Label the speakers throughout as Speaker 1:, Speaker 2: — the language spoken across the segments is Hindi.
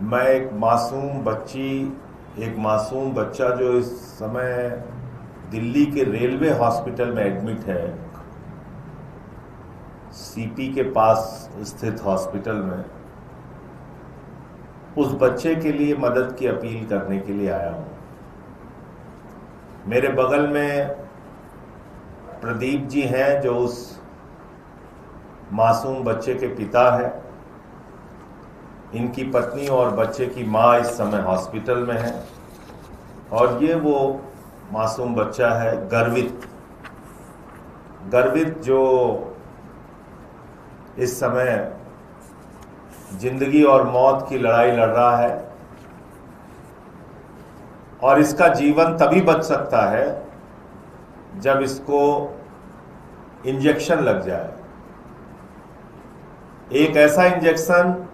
Speaker 1: मैं एक मासूम बच्चा जो इस समय दिल्ली के रेलवे हॉस्पिटल में एडमिट है, सीपी के पास स्थित हॉस्पिटल में, उस बच्चे के लिए मदद की अपील करने के लिए आया हूं। मेरे बगल में प्रदीप जी हैं जो उस मासूम बच्चे के पिता हैं। इनकी पत्नी और बच्चे की माँ इस समय हॉस्पिटल में है और ये वो मासूम बच्चा है गर्वित जो इस समय जिंदगी और मौत की लड़ाई लड़ रहा है और इसका जीवन तभी बच सकता है जब इसको इंजेक्शन लग जाए। एक ऐसा इंजेक्शन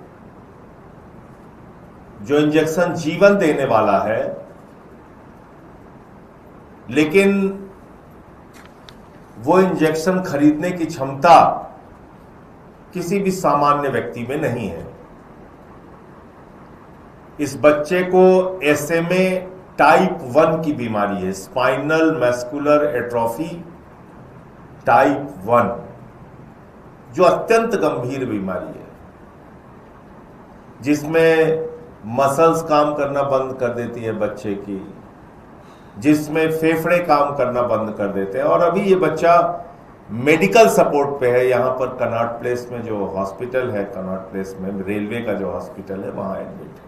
Speaker 1: जो इंजेक्शन जीवन देने वाला है, लेकिन वो इंजेक्शन खरीदने की क्षमता किसी भी सामान्य व्यक्ति में नहीं है। इस बच्चे को SMA टाइप 1 की बीमारी है, स्पाइनल मस्कुलर एट्रोफी टाइप 1, जो अत्यंत गंभीर बीमारी है, जिसमें मसल्स काम करना बंद कर देती है बच्चे की, जिसमें फेफड़े काम करना बंद कर देते हैं। और अभी ये बच्चा मेडिकल सपोर्ट पे है, यहाँ पर कनॉट प्लेस में जो हॉस्पिटल है, कनॉट प्लेस में रेलवे का जो हॉस्पिटल है, वहाँ एडमिट है।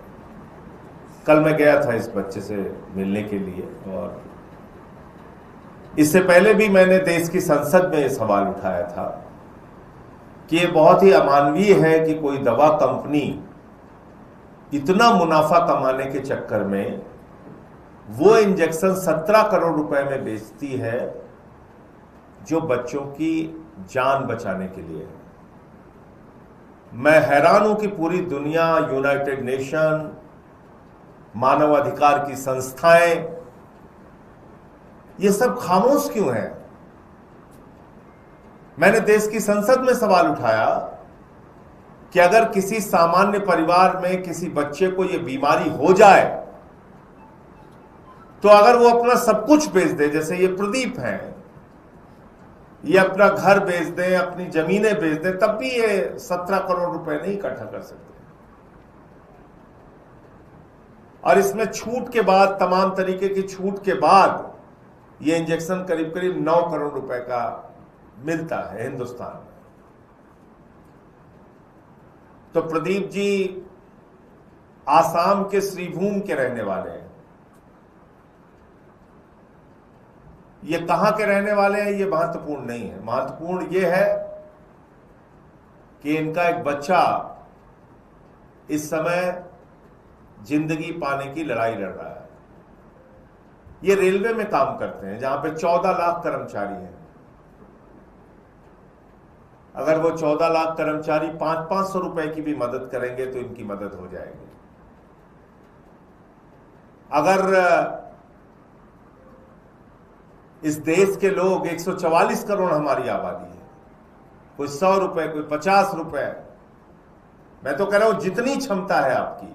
Speaker 1: कल मैं गया था इस बच्चे से मिलने के लिए और इससे पहले भी मैंने देश की संसद में ये सवाल उठाया था कि ये बहुत ही अमानवीय है कि कोई दवा कंपनी इतना मुनाफा कमाने के चक्कर में वो इंजेक्शन 17 करोड़ रुपए में बेचती है जो बच्चों की जान बचाने के लिए है। मैं हैरान हूं कि पूरी दुनिया, यूनाइटेड नेशन, मानवाधिकार की संस्थाएं, ये सब खामोश क्यों हैं। मैंने देश की संसद में सवाल उठाया कि अगर किसी सामान्य परिवार में किसी बच्चे को यह बीमारी हो जाए तो अगर वो अपना सब कुछ बेच दे, जैसे ये प्रदीप हैं, ये अपना घर बेच दें, अपनी जमीनें बेच दें, तब भी ये 17 करोड़ रुपए नहीं इकट्ठा कर सकते। और इसमें छूट के बाद, तमाम तरीके की छूट के बाद, ये इंजेक्शन करीब करीब 9 करोड़ रुपए का मिलता है हिंदुस्तान में। तो प्रदीप जी आसाम के श्रीभूम के रहने वाले हैं। ये कहां के रहने वाले हैं ये महत्वपूर्ण नहीं है, महत्वपूर्ण ये है कि इनका एक बच्चा इस समय जिंदगी पाने की लड़ाई लड़ रहा है। ये रेलवे में काम करते हैं जहां पे 14 लाख कर्मचारी हैं। अगर वो 14 लाख कर्मचारी 500-500 रुपए की भी मदद करेंगे तो इनकी मदद हो जाएगी। अगर इस देश के लोग, 144 करोड़ हमारी आबादी है, कोई 100 रुपए, कोई 50 रुपए, मैं तो कह रहा हूं जितनी क्षमता है आपकी,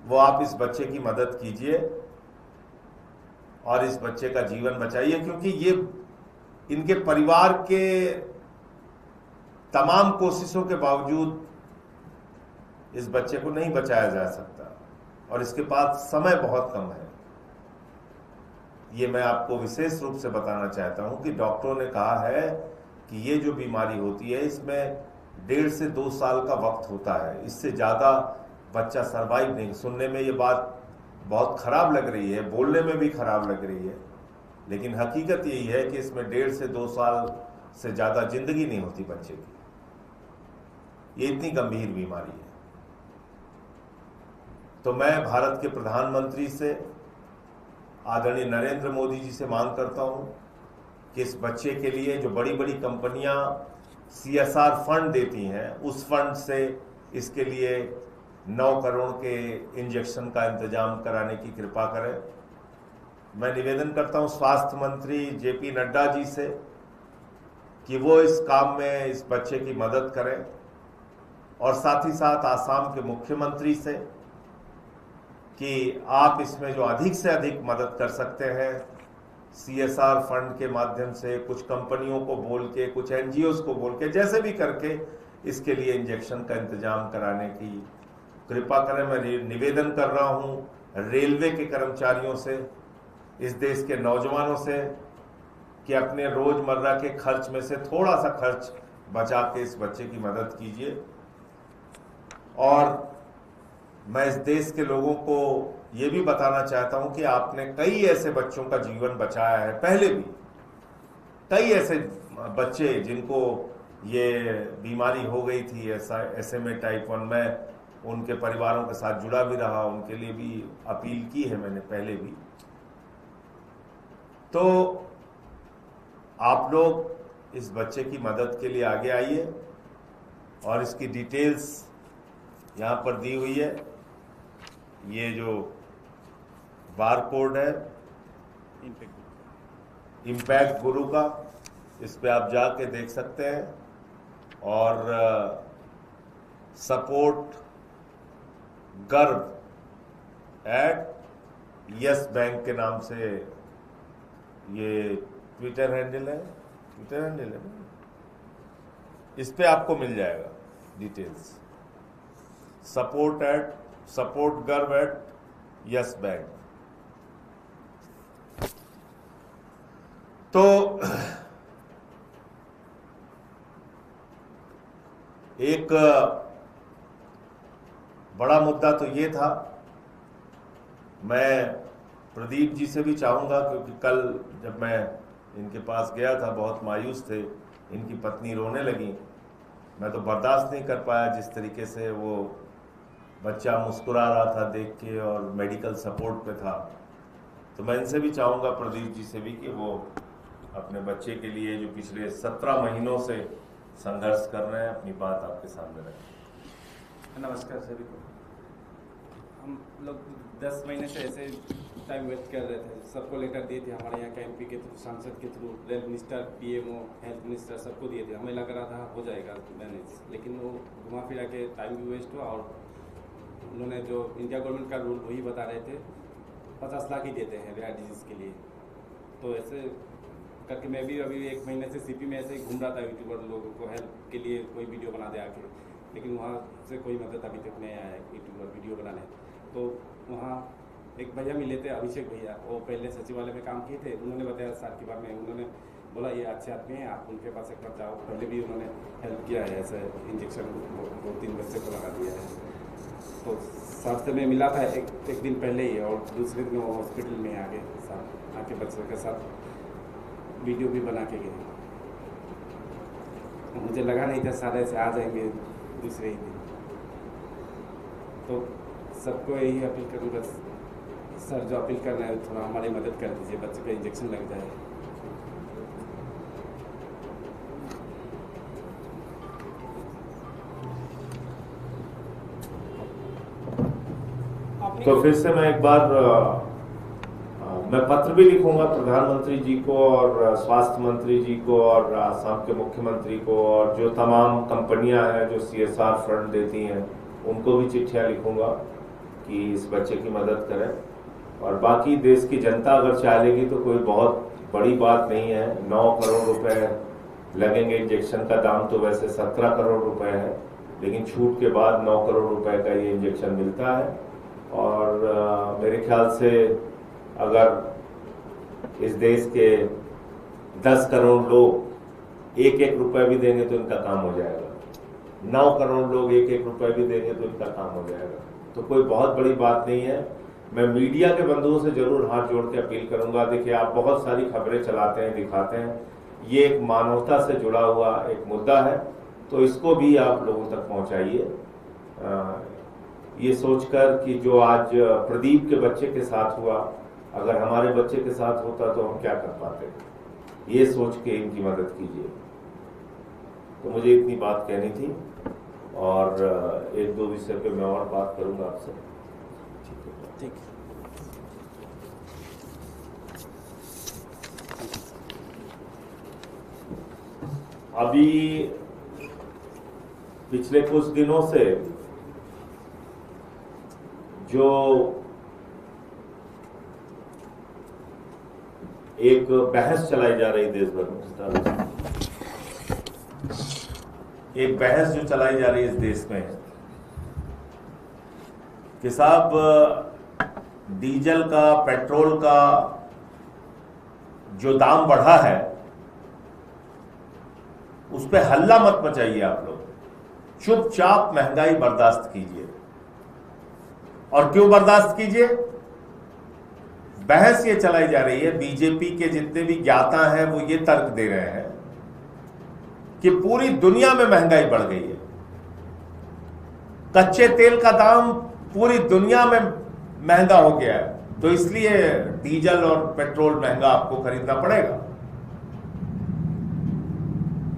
Speaker 1: वो आप इस बच्चे की मदद कीजिए और इस बच्चे का जीवन बचाइए, क्योंकि ये इनके परिवार के तमाम कोशिशों के बावजूद इस बच्चे को नहीं बचाया जा सकता और इसके पास समय बहुत कम है। ये मैं आपको विशेष रूप से बताना चाहता हूं कि डॉक्टरों ने कहा है कि ये जो बीमारी होती है इसमें 1.5 से 2 साल का वक्त होता है, इससे ज्यादा बच्चा सरवाइव नहीं। सुनने में ये बात बहुत खराब लग रही है, बोलने में भी खराब लग रही है, लेकिन हकीकत यही है कि इसमें 1.5 से 2 साल से ज्यादा जिंदगी नहीं होती बच्चे की। ये इतनी गंभीर बीमारी है। तो मैं भारत के प्रधानमंत्री से, आदरणीय नरेंद्र मोदी जी से मांग करता हूं कि इस बच्चे के लिए जो बड़ी बड़ी कंपनियां CSR फंड देती हैं, उस फंड से इसके लिए 9 करोड़ के इंजेक्शन का इंतजाम कराने की कृपा करें। मैं निवेदन करता हूं स्वास्थ्य मंत्री JP नड्डा जी से कि वो इस काम में इस बच्चे की मदद करें और साथ ही साथ आसाम के मुख्यमंत्री से कि आप इसमें जो अधिक से अधिक मदद कर सकते हैं CSR फंड के माध्यम से, कुछ कंपनियों को बोल के, कुछ NGOs को बोल के, जैसे भी करके इसके लिए इंजेक्शन का इंतजाम कराने की कृपा करें। मैं निवेदन कर रहा हूं रेलवे के कर्मचारियों से, इस देश के नौजवानों से कि अपने रोजमर्रा के खर्च में से थोड़ा सा खर्च बचा के इस बच्चे की मदद कीजिए। और मैं इस देश के लोगों को ये भी बताना चाहता हूं कि आपने कई ऐसे बच्चों का जीवन बचाया है, पहले भी कई ऐसे बच्चे जिनको ये बीमारी हो गई थी, ऐसा SMA टाइप 1, मैं उनके परिवारों के साथ जुड़ा भी रहा, उनके लिए भी अपील की है मैंने पहले भी। तो आप लोग इस बच्चे की मदद के लिए आगे आइए और इसकी डिटेल्स यहाँ पर दी हुई है। ये जो बार कोड है इम्पैक्ट गुरु का, इस पे आप जाके देख सकते हैं। और सपोर्ट गर्व एट यस बैंक के नाम से ये ट्विटर हैंडल है, इस पे आपको मिल जाएगा डिटेल्स। सपोर्ट गर्व एट यस बैंक। तो एक बड़ा मुद्दा तो ये था, मैं प्रदीप जी से भी चाहूंगा, क्योंकि कल जब मैं इनके पास गया था बहुत मायूस थे, इनकी पत्नी रोने लगी, मैं तो बर्दाश्त नहीं कर पाया जिस तरीके से वो बच्चा मुस्कुरा रहा था देख के और मेडिकल सपोर्ट पे था। तो मैं इनसे भी चाहूँगा, प्रदीप जी से भी, कि वो अपने बच्चे के लिए जो पिछले 17 महीनों से संघर्ष कर रहे हैं, अपनी बात आपके सामने रखें।
Speaker 2: नमस्कार सभी को। हम लोग 10 महीने से ऐसे टाइम वेस्ट कर रहे थे, सबको लेकर दिए थे, हमारे यहाँ का MP के थ्रू, सांसद के through, rail minister, PMO, health minister, सबको दिए थे। हमें लग रहा था हो जाएगा मैनेज, लेकिन वो घुमा फिरा के टाइम भी वेस्ट हुआ। और उन्होंने जो इंडिया गवर्नमेंट का रूल वही बता रहे थे, 50 लाख ही देते हैं रेयर डिजीज़ के लिए। तो ऐसे करके मैं भी अभी 1 महीने से CP में ऐसे ही घूम रहा था, यूट्यूबर लोगों को हेल्प के लिए कोई वीडियो बना दे आके, लेकिन वहाँ से कोई मदद अभी तक नहीं आया है यूट्यूबर वीडियो बनाने। तो वहाँ एक भैया मिले थे, अभिषेक भैया, वो पहले सचिवालय में काम किए थे। उन्होंने बताया साल के बाद में, उन्होंने बोला ये अच्छे आदमी हैं, आप उनके पास एक बार जाओ। पहले भी उन्होंने हेल्प किया है, ऐसे इंजेक्शन 2-3 बच्चे को लगा दिया है। तो स्वास्थ्य में मिला था एक दिन पहले ही, और दूसरे दिन वो हॉस्पिटल में आके बच्चों के साथ वीडियो भी बना के गए। मुझे लगा नहीं था सारे से आ जाएंगे दूसरे ही दिन। तो सबको यही अपील करूँगा, सर जो अपील करना है थोड़ा हमारी मदद कर दीजिए, बच्चे का इंजेक्शन लग जाए।
Speaker 1: तो फिर से मैं एक बार मैं पत्र भी लिखूंगा प्रधानमंत्री जी को और स्वास्थ्य मंत्री जी को और आसाम के मुख्यमंत्री को, और जो तमाम कंपनियां हैं जो CSR फंड देती हैं उनको भी चिट्ठियां लिखूंगा कि इस बच्चे की मदद करें। और बाकी देश की जनता अगर चाहेगी तो कोई बहुत बड़ी बात नहीं है, 9 करोड़ रुपए लगेंगे। इंजेक्शन का दाम तो वैसे 17 करोड़ रुपए है, लेकिन छूट के बाद 9 करोड़ रुपए का ये इंजेक्शन मिलता है। और मेरे ख्याल से अगर इस देश के 10 करोड़ लोग 1-1 रुपए भी देंगे तो इनका काम हो जाएगा। 9 करोड़ लोग 1-1 रुपए भी देंगे तो इनका काम हो जाएगा। तो कोई बहुत बड़ी बात नहीं है। मैं मीडिया के बंधुओं से जरूर हाथ जोड़ के अपील करूंगा, देखिए आप बहुत सारी खबरें चलाते हैं, दिखाते हैं, ये एक मानवता से जुड़ा हुआ एक मुद्दा है, तो इसको भी आप लोगों तक पहुंचाइए। ये सोचकर कि जो आज प्रदीप के बच्चे के साथ हुआ, अगर हमारे बच्चे के साथ होता तो हम क्या कर पाते, ये सोच के इनकी मदद कीजिए। तो मुझे इतनी बात कहनी थी, और 1-2 विषय पे मैं और बात करूंगा आपसे।
Speaker 2: ठीक।
Speaker 1: अभी पिछले कुछ दिनों से जो एक बहस चलाई जा रही देश भर में, एक बहस जो चलाई जा रही है इस देश में कि साहब डीजल का, पेट्रोल का जो दाम बढ़ा है उस पर हल्ला मत मचाइए आप लोग, चुपचाप महंगाई बर्दाश्त कीजिए। और क्यों बर्दाश्त कीजिए? बहस ये चलाई जा रही है, बीजेपी के जितने भी ज्ञाता हैं वो ये तर्क दे रहे हैं कि पूरी दुनिया में महंगाई बढ़ गई है, कच्चे तेल का दाम पूरी दुनिया में महंगा हो गया है, तो इसलिए डीजल और पेट्रोल महंगा आपको खरीदना पड़ेगा।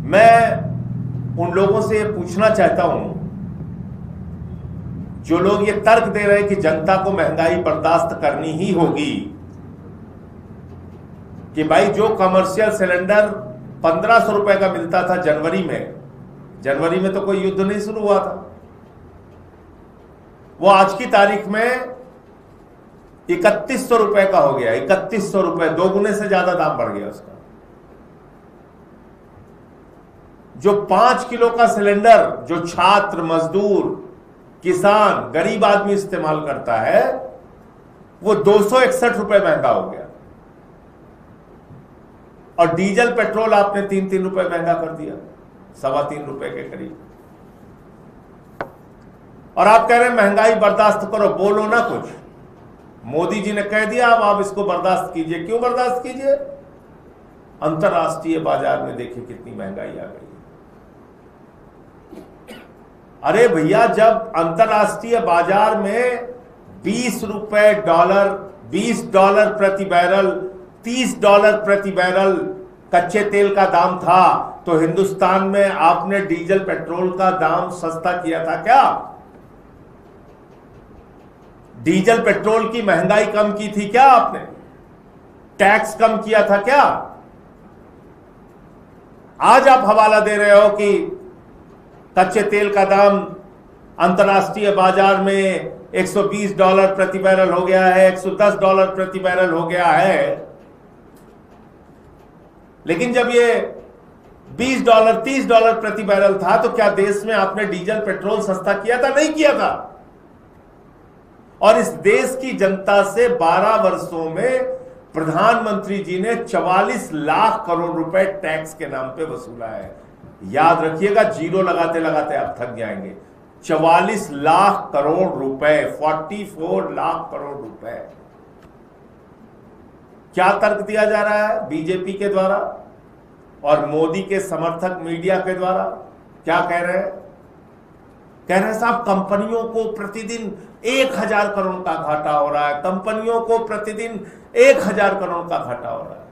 Speaker 1: मैं उन लोगों से ये पूछना चाहता हूं जो लोग ये तर्क दे रहे हैं कि जनता को महंगाई बर्दाश्त करनी ही होगी, कि भाई जो कमर्शियल सिलेंडर 1500 रुपए का मिलता था जनवरी में तो कोई युद्ध नहीं शुरू हुआ था, वो आज की तारीख में 3100 रुपए का हो गया। 3100 रुपए, 2 गुने से ज्यादा दाम बढ़ गया उसका। जो 5 किलो का सिलेंडर जो छात्र, मजदूर, किसान, गरीब आदमी इस्तेमाल करता है वो 261 रुपए महंगा हो गया। और डीजल पेट्रोल आपने 3-3 रुपए महंगा कर दिया, 3.25 रुपए के करीब। और आप कह रहे हैं महंगाई बर्दाश्त करो, बोलो ना कुछ। मोदी जी ने कह दिया अब आप इसको बर्दाश्त कीजिए। क्यों बर्दाश्त कीजिए? अंतरराष्ट्रीय बाजार में देखिए कितनी महंगाई आ गई है। अरे भैया, जब अंतरराष्ट्रीय बाजार में $20 प्रति बैरल, $30 प्रति बैरल कच्चे तेल का दाम था, तो हिंदुस्तान में आपने डीजल पेट्रोल का दाम सस्ता किया था क्या? डीजल पेट्रोल की महंगाई कम की थी क्या आपने? टैक्स कम किया था क्या? आज आप हवाला दे रहे हो कि कच्चे तेल का दाम अंतरराष्ट्रीय बाजार में $120 प्रति बैरल हो गया है, $110 प्रति बैरल हो गया है। लेकिन जब ये $20, $30 प्रति बैरल था तो क्या देश में आपने डीजल पेट्रोल सस्ता किया था? नहीं किया था। और इस देश की जनता से 12 वर्षों में प्रधानमंत्री जी ने 44 लाख करोड़ रुपए टैक्स के नाम पे वसूला है। याद रखिएगा, जीरो लगाते लगाते आप थक जाएंगे। 44 लाख करोड़ रुपए, 44 लाख करोड़ रुपए। क्या तर्क दिया जा रहा है बीजेपी के द्वारा और मोदी के समर्थक मीडिया के द्वारा? क्या कह रहे हैं? कह रहे हैं साहब कंपनियों को प्रतिदिन 1000 करोड़ का घाटा हो रहा है, कंपनियों को प्रतिदिन 1000 करोड़ का घाटा हो रहा है।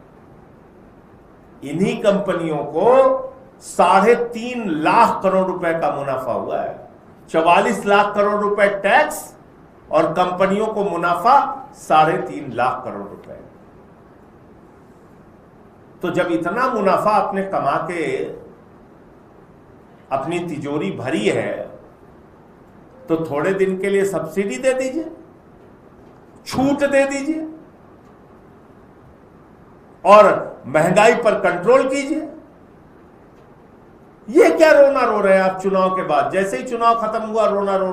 Speaker 1: इन्हीं कंपनियों को 3.5 लाख करोड़ रुपए का मुनाफा हुआ है। 44 लाख करोड़ रुपए टैक्स और कंपनियों को मुनाफा 3.5 लाख करोड़ रुपए। तो जब इतना मुनाफा आपने कमा के अपनी तिजोरी भरी है तो थोड़े दिन के लिए सब्सिडी दे दीजिए, छूट दे दीजिए और महंगाई पर कंट्रोल कीजिए। ये क्या रोना रो रहे हैं आप चुनाव के बाद? जैसे ही चुनाव खत्म हुआ रोना रो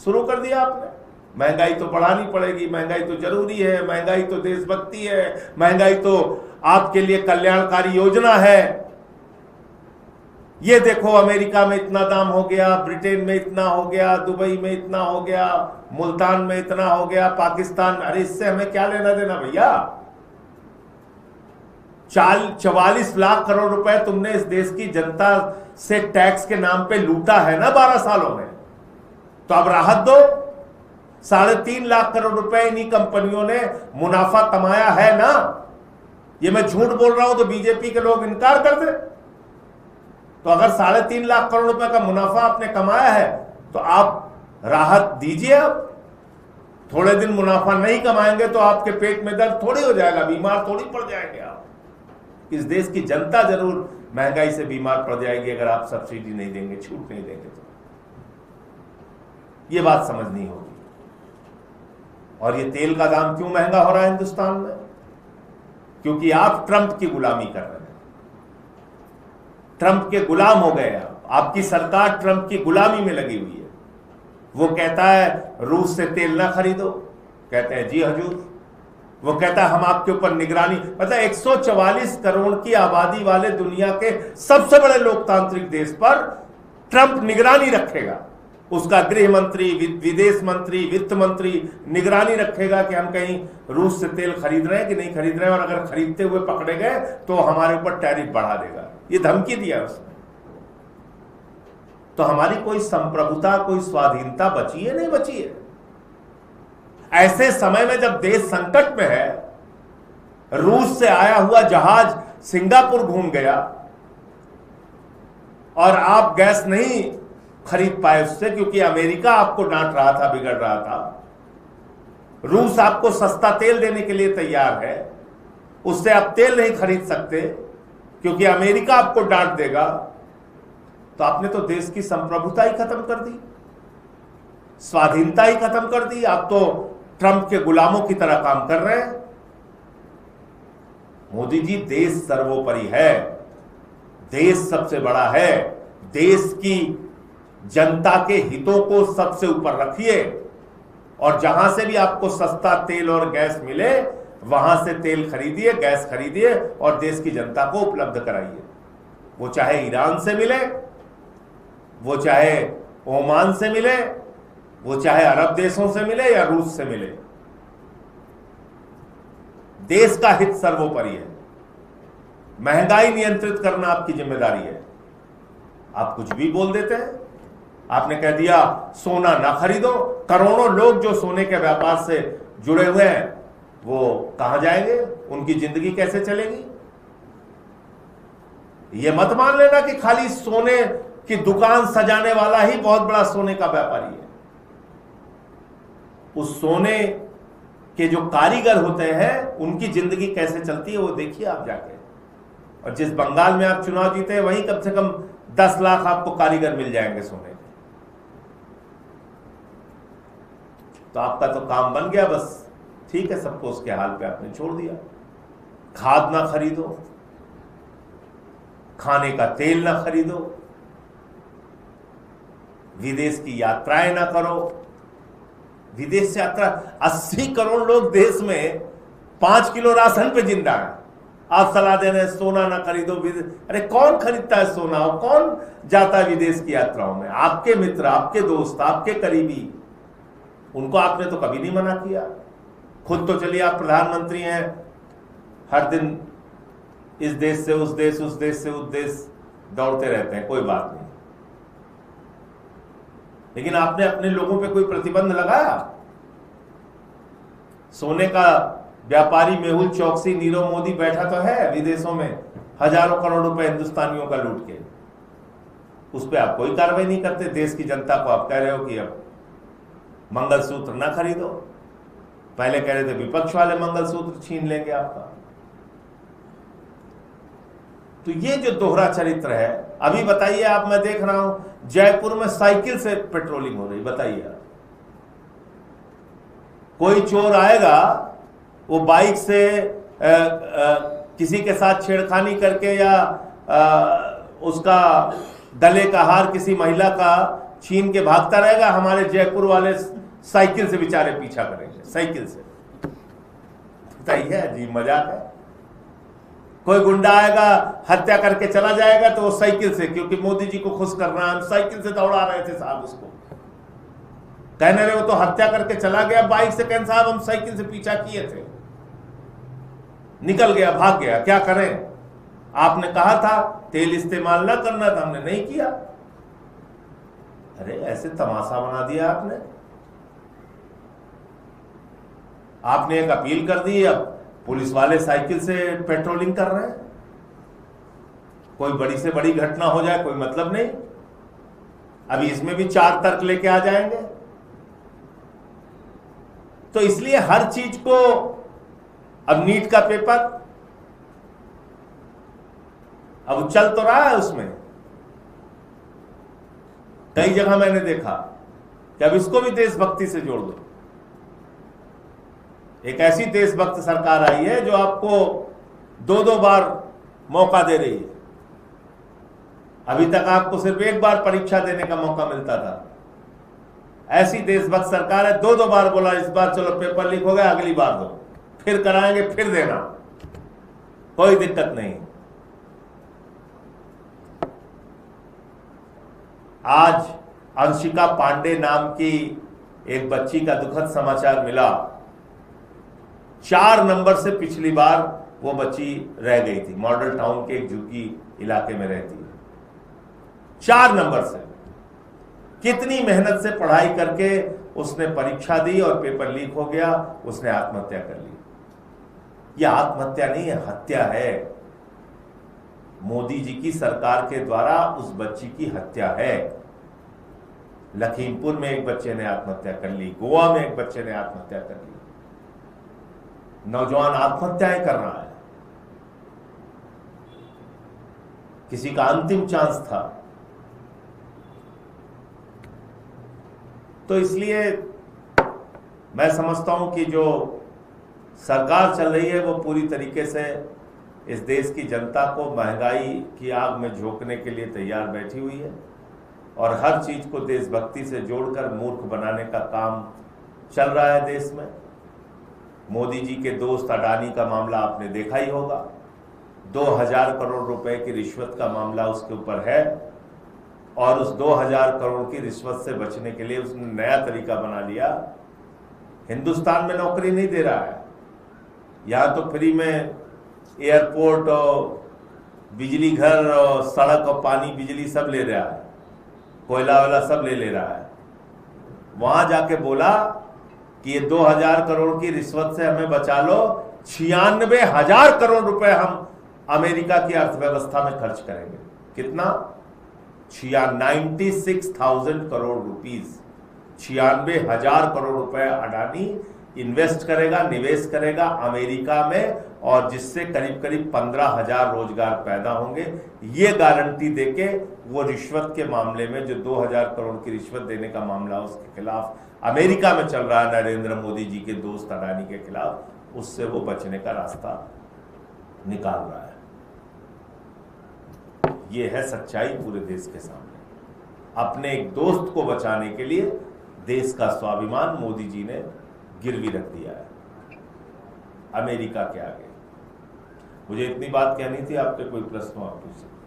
Speaker 1: शुरू कर दिया आपने। महंगाई तो बढ़ानी पड़ेगी, महंगाई तो जरूरी है, महंगाई तो देशभक्ति है, महंगाई तो आपके लिए कल्याणकारी योजना है। ये देखो अमेरिका में इतना दाम हो गया, ब्रिटेन में इतना हो गया, दुबई में इतना हो गया, मुल्तान में इतना हो गया, पाकिस्तान। अरे इससे हमें क्या लेना देना भैया? 44 लाख करोड़ रुपए तुमने इस देश की जनता से टैक्स के नाम पे लूटा है ना 12 सालों में, तो अब राहत दो। 3.5 लाख करोड़ रुपए इन्हीं कंपनियों ने मुनाफा कमाया है ना। ये मैं झूठ बोल रहा हूं तो बीजेपी के लोग इनकार कर दे। तो अगर 3.5 लाख करोड़ रुपए का मुनाफा आपने कमाया है तो आप राहत दीजिए। अब थोड़े दिन मुनाफा नहीं कमाएंगे तो आपके पेट में दर्द थोड़ी हो जाएगा, बीमार थोड़ी पड़ जाएंगे आप। इस देश की जनता जरूर महंगाई से बीमार पड़ जाएगी अगर आप सब्सिडी नहीं देंगे, छूट नहीं देंगे तो। ये बात समझनी होगी। और ये तेल का दाम क्यों महंगा हो रहा है हिंदुस्तान में? क्योंकि आप ट्रंप की गुलामी कर रहे हैं, ट्रंप के गुलाम हो गए आप। आपकी सरकार ट्रंप की गुलामी में लगी हुई है। वो कहता है रूस से तेल ना खरीदो, कहते हैं जी हजूर। वो कहता है हम आपके ऊपर निगरानी, मतलब 144 करोड़ की आबादी वाले दुनिया के सबसे बड़े लोकतांत्रिक देश पर ट्रंप निगरानी रखेगा। उसका गृह मंत्री, विदेश मंत्री, वित्त मंत्री निगरानी रखेगा कि हम कहीं रूस से तेल खरीद रहे हैं कि नहीं खरीद रहे हैं, और अगर खरीदते हुए पकड़े गए तो हमारे ऊपर टैरिफ बढ़ा देगा। ये धमकी दिया उसने। तो हमारी कोई संप्रभुता, कोई स्वाधीनता बची है? नहीं बची है। ऐसे समय में जब देश संकट में है, रूस से आया हुआ जहाज सिंगापुर घूम गया और आप गैस नहीं खरीद पाए उससे, क्योंकि अमेरिका आपको डांट रहा था, बिगड़ रहा था। रूस आपको सस्ता तेल देने के लिए तैयार है, उससे आप तेल नहीं खरीद सकते क्योंकि अमेरिका आपको डांट देगा। तो आपने तो देश की संप्रभुता ही खत्म कर दी, स्वाधीनता ही खत्म कर दी। आप तो ट्रंप के गुलामों की तरह काम कर रहे हैं। मोदी जी, देश सर्वोपरि है, देश सबसे बड़ा है। देश की जनता के हितों को सबसे ऊपर रखिए, और जहां से भी आपको सस्ता तेल और गैस मिले वहां से तेल खरीदिए, गैस खरीदिए और देश की जनता को उपलब्ध कराइए। वो चाहे ईरान से मिले, वो चाहे ओमान से मिले, वो चाहे अरब देशों से मिले या रूस से मिले। देश का हित सर्वोपरि है। महंगाई नियंत्रित करना आपकी जिम्मेदारी है। आप कुछ भी बोल देते हैं। आपने कह दिया सोना ना खरीदो, करोड़ों लोग जो सोने के व्यापार से जुड़े हुए हैं वो कहां जाएंगे? उनकी जिंदगी कैसे चलेगी? ये मत मान लेना कि खाली सोने की दुकान सजाने वाला ही बहुत बड़ा सोने का व्यापारी है। उस सोने के जो कारीगर होते हैं उनकी जिंदगी कैसे चलती है वो देखिए आप जाके। और जिस बंगाल में आप चुनाव जीते हैं वहीं कम से कम 10 लाख आपको कारीगर मिल जाएंगे सोने के। तो आपका तो काम बन गया, बस ठीक है, सबको उसके हाल पे आपने छोड़ दिया। खाद ना खरीदो, खाने का तेल ना खरीदो, विदेश की यात्राएं ना करो। विदेश यात्रा, 80 करोड़ लोग देश में 5 किलो राशन पे जिंदा है। आप सलाह दे रहे हैं सोना ना खरीदो। अरे कौन खरीदता है सोना? और कौन जाता है विदेश की यात्राओं में? आपके मित्र, आपके दोस्त, आपके करीबी, उनको आपने तो कभी नहीं मना किया। खुद तो चलिए आप प्रधानमंत्री हैं, हर दिन इस देश से उस देश, उस देश से उस देश दौड़ते रहते हैं, कोई बात नहीं। लेकिन आपने अपने लोगों पे कोई प्रतिबंध लगाया? सोने का व्यापारी मेहुल चौकसी, नीरव मोदी बैठा तो है विदेशों में, हजारों करोड़ रुपए हिंदुस्तानियों का लूट के। उस पर आप कोई कार्रवाई नहीं करते। देश की जनता को आप कह रहे हो कि अब मंगलसूत्र ना खरीदो। पहले कह रहे थे विपक्ष वाले मंगलसूत्र छीन लेंगे आपका। तो ये जो दोहरा चरित्र है, अभी बताइए आप, मैं देख रहा हूं जयपुर में साइकिल से पेट्रोलिंग हो रही। बताइए आप, कोई चोर आएगा वो बाइक से किसी के साथ छेड़खानी करके या उसका गले का हार किसी महिला का छीन के भागता रहेगा। हमारे जयपुर वाले साइकिल से बेचारे पीछा करेंगे, साइकिल से। बताइए, अजीब मजाक है। कोई गुंडा आएगा हत्या करके चला जाएगा तो वो साइकिल से, क्योंकि मोदी जी को खुश करना है, हम साइकिल से दौड़ा रहे थे साहब उसको। कहने रहे वो तो हत्या करके चला गया बाइक से, कहने साहब हम साइकिल से पीछा किए थे, निकल गया, भाग गया, क्या करें? आपने कहा था तेल इस्तेमाल ना करना था, हमने नहीं किया। अरे ऐसे तमाशा बना दिया आपने। आपने एक अपील कर दी, अब पुलिस वाले साइकिल से पेट्रोलिंग कर रहे हैं। कोई बड़ी से बड़ी घटना हो जाए कोई मतलब नहीं, अभी इसमें भी 4 तर्क लेके आ जाएंगे। तो इसलिए हर चीज को, अब नीट का पेपर अब चल तो रहा है, उसमें कई जगह मैंने देखा कि अब इसको भी देशभक्ति से जोड़ दो। एक ऐसी देशभक्त सरकार आई है जो आपको 2-2 बार मौका दे रही है। अभी तक आपको सिर्फ एक बार परीक्षा देने का मौका मिलता था। ऐसी देशभक्त सरकार है, 2-2 बार बोला इस बार चलो पेपर लीक हो गया, अगली बार दो, फिर कराएंगे, फिर देना, कोई दिक्कत नहीं। आज अंशिका पांडे नाम की एक बच्ची का दुखद समाचार मिला। 4 नंबर से पिछली बार वो बच्ची रह गई थी। मॉडल टाउन के एक झुग्गी इलाके में रहती है। 4 नंबर से कितनी मेहनत से पढ़ाई करके उसने परीक्षा दी और पेपर लीक हो गया, उसने आत्महत्या कर ली। यह आत्महत्या नहीं है, हत्या है। मोदी जी की सरकार के द्वारा उस बच्ची की हत्या है। लखीमपुर में एक बच्चे ने आत्महत्या कर ली, गोवा में एक बच्चे ने आत्महत्या कर ली। नौजवान आत्महत्याएं कर रहा है। किसी का अंतिम चांस था। तो इसलिए मैं समझता हूं कि जो सरकार चल रही है वो पूरी तरीके से इस देश की जनता को महंगाई की आग में झोंकने के लिए तैयार बैठी हुई है और हर चीज को देशभक्ति से जोड़कर मूर्ख बनाने का काम चल रहा है देश में। मोदी जी के दोस्त अडानी का मामला आपने देखा ही होगा। 2000 करोड़ रुपए की रिश्वत का मामला उसके ऊपर है और उस 2000 करोड़ की रिश्वत से बचने के लिए उसने नया तरीका बना लिया। हिंदुस्तान में नौकरी नहीं दे रहा है, यहां तो फ्री में एयरपोर्ट और बिजली घर और सड़क और पानी बिजली सब ले रहा है, कोयला वाला सब ले रहा है। वहां जाके बोला कि ये 2000 करोड़ की रिश्वत से हमें बचा लो, 96,000 करोड़ रुपए हम अमेरिका की अर्थव्यवस्था में खर्च करेंगे। कितना? 96,000 करोड़ रुपीस। 96,000 करोड़ रुपए अडानी इन्वेस्ट करेगा, निवेश करेगा अमेरिका में, और जिससे करीब करीब 15,000 रोजगार पैदा होंगे। ये गारंटी देके वो रिश्वत के मामले में जो 2000 करोड़ की रिश्वत देने का मामला उसके खिलाफ अमेरिका में चल रहा है नरेंद्र मोदी जी के दोस्त अडानी के खिलाफ, उससे वो बचने का रास्ता निकाल रहा है। ये है सच्चाई पूरे देश के सामने। अपने एक दोस्त को बचाने के लिए देश का स्वाभिमान मोदी जी ने गिरवी रख दिया है अमेरिका के आगे। मुझे इतनी बात कहनी थी। आपके कोई प्रश्न आप पूछ सकते।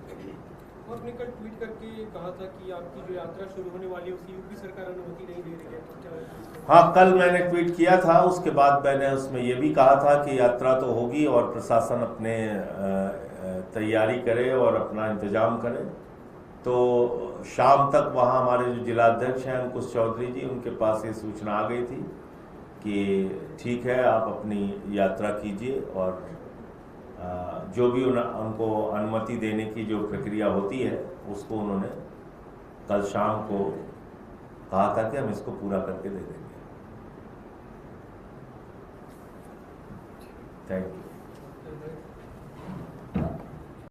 Speaker 3: आपने कल ट्वीट करके कहा था कि आपकी जो यात्रा शुरू होने वाली है उसकी यूपी सरकार अनुमति नहीं दे रही है, तो क्या?
Speaker 1: हाँ, कल मैंने ट्वीट किया था। उसके बाद मैंने उसमें यह भी कहा था कि यात्रा तो होगी और प्रशासन अपने तैयारी करे और अपना इंतजाम करे। तो शाम तक वहाँ हमारे जो जिलाध्यक्ष हैं अंकुश चौधरी जी, उनके पास ये सूचना आ गई थी कि ठीक है, आप अपनी यात्रा कीजिए और जो भी उनको अनुमति देने की जो प्रक्रिया होती है उसको उन्होंने कल शाम को कहा था कि हम इसको पूरा करके दे देंगे। Thank you.